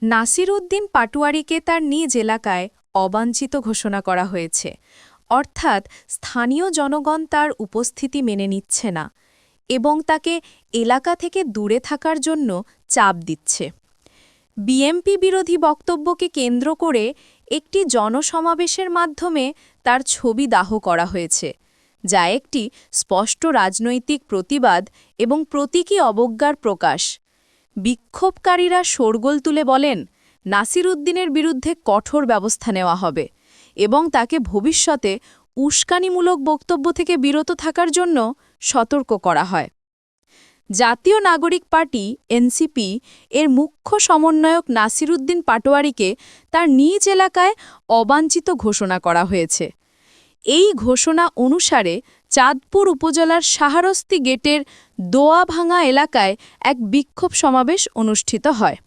নাসির উদ্দিন পাটোয়ারিকে তার নিজ এলাকায় অবাঞ্ছিত ঘোষণা করা হয়েছে, অর্থাৎ স্থানীয় জনগণ তার উপস্থিতি মেনে নিচ্ছে না এবং তাকে এলাকা থেকে দূরে থাকার জন্য চাপ দিচ্ছে। বিএমপি বিরোধী বক্তব্যকে কেন্দ্র করে একটি জনসমাবেশের মাধ্যমে তার ছবি দাহ করা হয়েছে, যা একটি স্পষ্ট রাজনৈতিক প্রতিবাদ এবং প্রতীকী অবজ্ঞার প্রকাশ। বিক্ষোভকারীরা শোরগোল তুলে বলেন, নাসির উদ্দিনের বিরুদ্ধে কঠোর ব্যবস্থা নেওয়া হবে এবং তাকে ভবিষ্যতে উস্কানিমূলক বক্তব্য থেকে বিরত থাকার জন্য সতর্ক করা হয়। জাতীয় নাগরিক পার্টি এনসিপি এর মুখ্য সমন্বয়ক নাসির উদ্দিন পাটোয়ারিকে তার নিজ এলাকায় অবাঞ্ছিত ঘোষণা করা হয়েছে। এই ঘোষণা অনুসারে চাঁদপুর উপজেলার শাহরস্তি গেটের দোয়াভাঙা এলাকায় এক বিক্ষোভ সমাবেশ অনুষ্ঠিত হয়।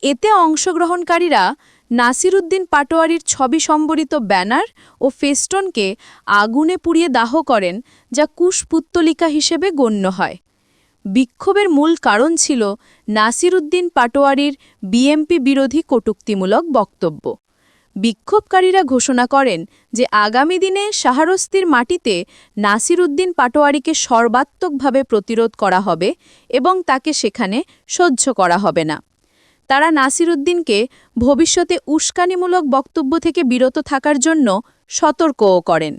এতে অংশগ্রহণকারীরা নাসির উদ্দিন পাটোয়ারির ছবি সম্বলিত ব্যানার ও ফেস্টনকে আগুনে পুড়িয়ে দাহ করেন, যা কুশপুত্তলিকা হিসেবে গণ্য হয়। বিক্ষোভের মূল কারণ ছিল নাসির উদ্দিন পাটোয়ারির বিএমপি বিরোধী কটূক্তিমূলক বক্তব্য। বিক্ষোভকারীরা ঘোষণা করেন যে আগামী দিনে শাহরস্তির মাটিতে নাসির উদ্দিন পাটোয়ারিকে সর্বাত্মকভাবে প্রতিরোধ করা হবে এবং তাকে সেখানে সহ্য করা হবে না। তারা নাসির উদ্দিনকে ভবিষ্যতে উস্কানিমূলক বক্তব্য থেকে বিরত থাকার জন্য সতর্কও করেন।